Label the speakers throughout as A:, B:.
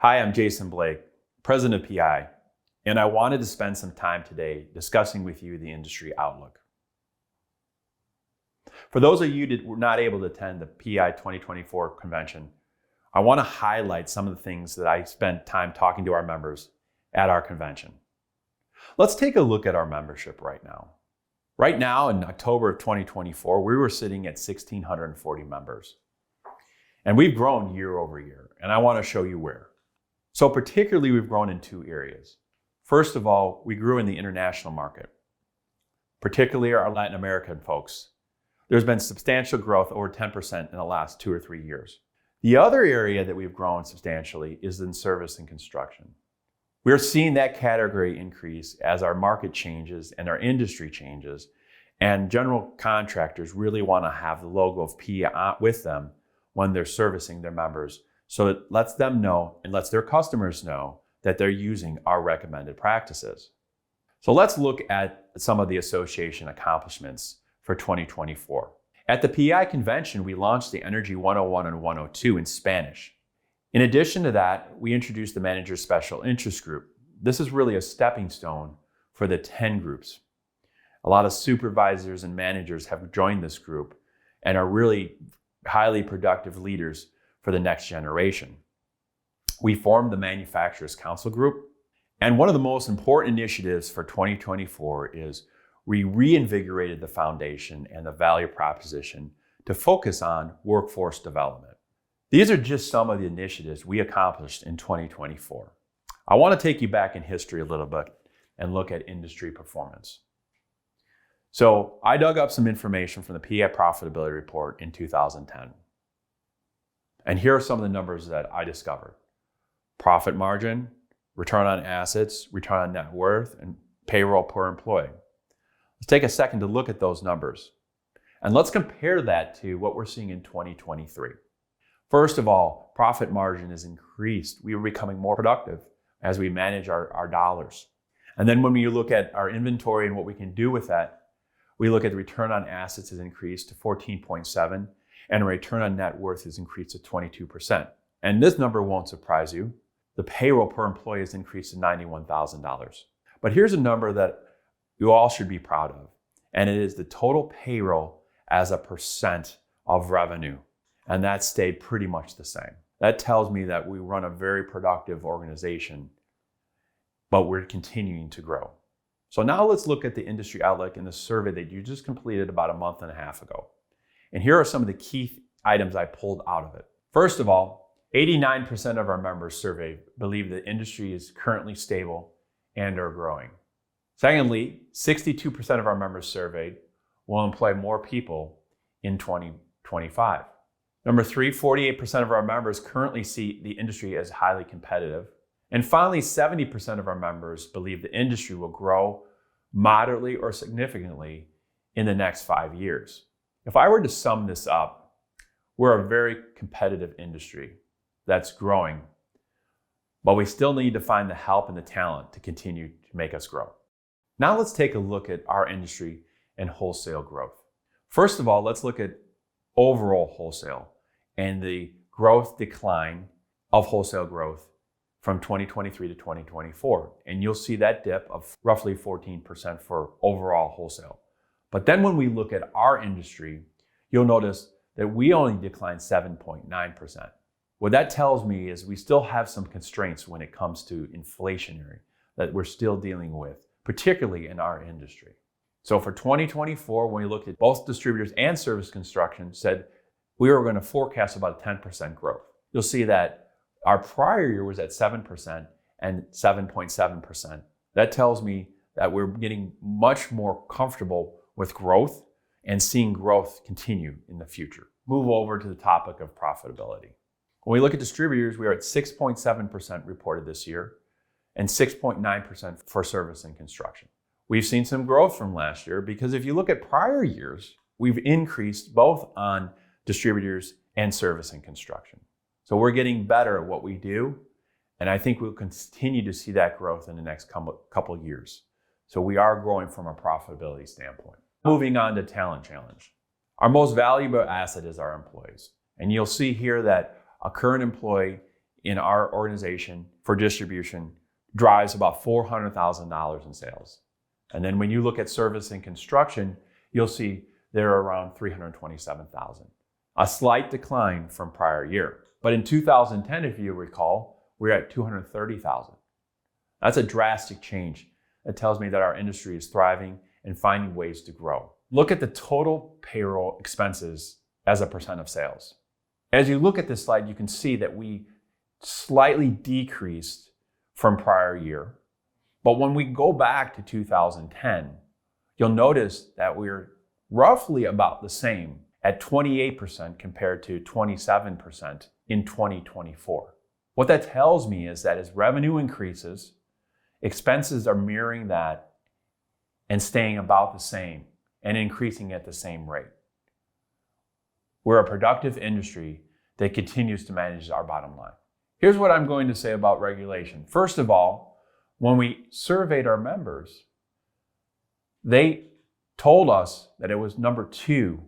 A: Hi, I'm Jason Blake, President of PEI, and I wanted to spend some time today discussing with you the industry outlook. For those of you that were not able to attend the PEI 2024 convention, I want to highlight some of the things that I spent time talking to our members at our convention. Let's take a look at our membership right now. Right now, in October of 2024, we were sitting at 1,640 members. And we've grown year over year, and I want to show you where. So particularly, we've grown in two areas. First of all, we grew in the international market, particularly our Latin American folks. There's been substantial growth, over 10% in the last 2 or 3 years. The other area that we've grown substantially is in service and construction. We're seeing that category increase as our market changes and our industry changes, and general contractors really want to have the logo of PEI with them when they're servicing their members. So it lets them know and lets their customers know that they're using our recommended practices. So let's look at some of the association accomplishments for 2024. At the PEI convention, we launched the Energy 101 and 102 in Spanish. In addition to that, we introduced the Manager Special Interest Group. This is really a stepping stone for the 10 groups. A lot of supervisors and managers have joined this group and are really highly productive leaders for the next generation. We formed the Manufacturers Council Group, and one of the most important initiatives for 2024 is we reinvigorated the foundation and the value proposition to focus on workforce development. These are just some of the initiatives we accomplished in 2024. I want to take you back in history a little bit and look at industry performance. So I dug up some information from the PEI Profitability Report in 2010. And here are some of the numbers that I discovered. Profit margin, return on assets, return on net worth, and payroll per employee. Let's take a second to look at those numbers. And let's compare that to what we're seeing in 2023. First of all, profit margin is increased. We are becoming more productive as we manage our dollars. And then when we look at our inventory and what we can do with that, we look at the return on assets has increased to 14.7, and return on net worth has increased to 22%. And this number won't surprise you. The payroll per employee has increased to $91,000. But here's a number that you all should be proud of, and it is the total payroll as a percent of revenue. And that stayed pretty much the same. That tells me that we run a very productive organization, but we're continuing to grow. So now let's look at the industry outlook in the survey that you just completed about a month and a half ago. And here are some of the key items I pulled out of it. First of all, 89% of our members surveyed believe the industry is currently stable and are growing. Secondly, 62% of our members surveyed will employ more people in 2025. Number three, 48% of our members currently see the industry as highly competitive. And finally, 70% of our members believe the industry will grow moderately or significantly in the next 5 years. If I were to sum this up, we're a very competitive industry that's growing, but we still need to find the help and the talent to continue to make us grow. Now let's take a look at our industry and wholesale growth. First of all, let's look at overall wholesale and the growth decline of wholesale growth from 2023 to 2024. And you'll see that dip of roughly 14% for overall wholesale. But then when we look at our industry, you'll notice that we only declined 7.9%. What that tells me is we still have some constraints when it comes to inflationary that we're still dealing with, particularly in our industry. So for 2024, when we looked at both distributors and service construction, said we were going to forecast about 10% growth. You'll see that our prior year was at 7% and 7.7%. That tells me that we're getting much more comfortable with growth and seeing growth continue in the future. Move over to the topic of profitability. When we look at distributors, we are at 6.7% reported this year and 6.9% for service and construction. We've seen some growth from last year because if you look at prior years, we've increased both on distributors and service and construction. So we're getting better at what we do, and I think we'll continue to see that growth in the next couple of years. So we are growing from a profitability standpoint. Moving on to talent challenge. Our most valuable asset is our employees. And you'll see here that a current employee in our organization for distribution drives about $400,000 in sales. And then when you look at service and construction, you'll see they're around $327,000. A slight decline from prior year. But in 2010, if you recall, we're at $230,000. That's a drastic change. It tells me that our industry is thriving and finding ways to grow. Look at the total payroll expenses as a percent of sales. As you look at this slide, you can see that we slightly decreased from prior year. But when we go back to 2010, you'll notice that we're roughly about the same at 28% compared to 27% in 2024. What that tells me is that as revenue increases, expenses are mirroring that and staying about the same and increasing at the same rate. We're a productive industry that continues to manage our bottom line. Here's what I'm going to say about regulation. First of all, when we surveyed our members, they told us that it was number 2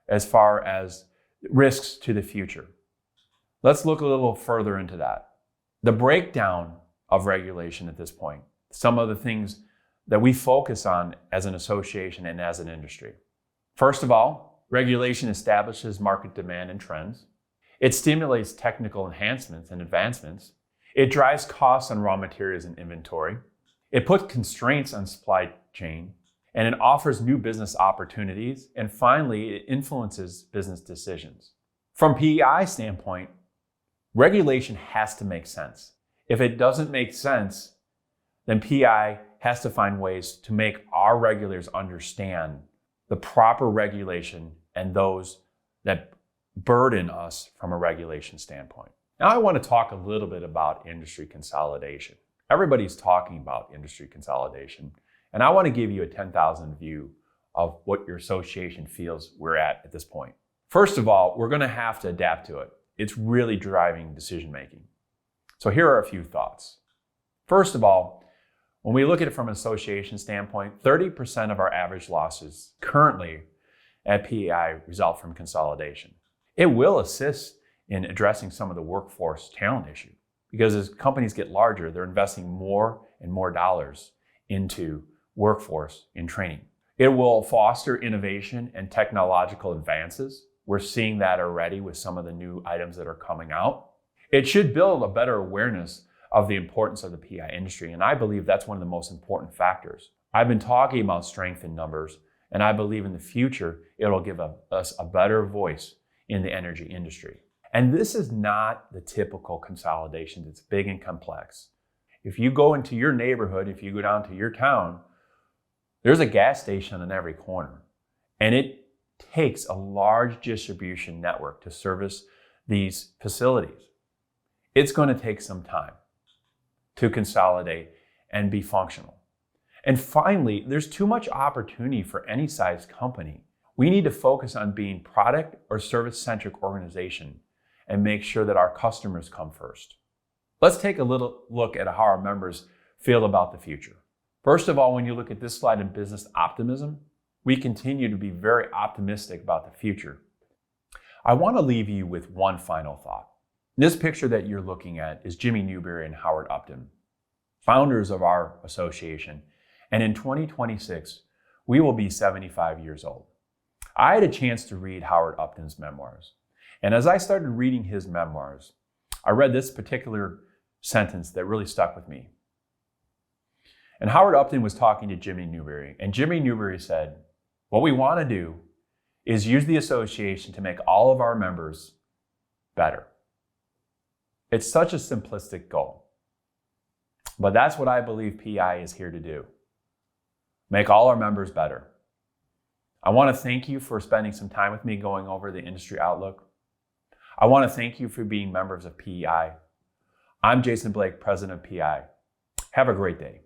A: as far as risks to the future. Let's look a little further into that. The breakdown of regulation at this point, some of the things that we focus on as an association and as an industry. First of all, regulation establishes market demand and trends. It stimulates technical enhancements and advancements. It drives costs on raw materials and inventory. It puts constraints on supply chain, and it offers new business opportunities. And finally, it influences business decisions. From PEI standpoint, regulation has to make sense. If it doesn't make sense, then PEI has to find ways to make our regulators understand the proper regulation and those that burden us from a regulation standpoint. Now I want to talk a little bit about industry consolidation. Everybody's talking about industry consolidation, and I want to give you a 10,000 view of what your association feels we're at this point. First of all, we're going to have to adapt to it. It's really driving decision making. So here are a few thoughts. First of all, when we look at it from an association standpoint, 30% of our average losses currently at PEI result from consolidation. It will assist in addressing some of the workforce talent issue because as companies get larger, they're investing more and more dollars into workforce in training. It will foster innovation and technological advances. We're seeing that already with some of the new items that are coming out. It should build a better awareness of the importance of the PEI industry, and I believe that's one of the most important factors. I've been talking about strength in numbers, and I believe in the future it'll give us a better voice in the energy industry. And this is not the typical consolidation that's big and complex. If you go into your neighborhood, if you go down to your town, there's a gas station on every corner, and it takes a large distribution network to service these facilities. It's going to take some time to consolidate and be functional. And finally, there's too much opportunity for any size company. We need to focus on being product or service-centric organization and make sure that our customers come first. Let's take a little look at how our members feel about the future. First of all, when you look at this slide in business optimism, we continue to be very optimistic about the future. I want to leave you with one final thought. This picture that you're looking at is Jimmy Newberry and Howard Upton, founders of our association. And in 2026, we will be 75 years old. I had a chance to read Howard Upton's memoirs. And as I started reading his memoirs, I read this particular sentence that really stuck with me. And Howard Upton was talking to Jimmy Newberry. And Jimmy Newberry said, what we want to do is use the association to make all of our members better. It's such a simplistic goal. But that's what I believe PEI is here to do. Make all our members better. I want to thank you for spending some time with me going over the industry outlook. I want to thank you for being members of PEI. I'm Jason Blake, president of PEI. Have a great day.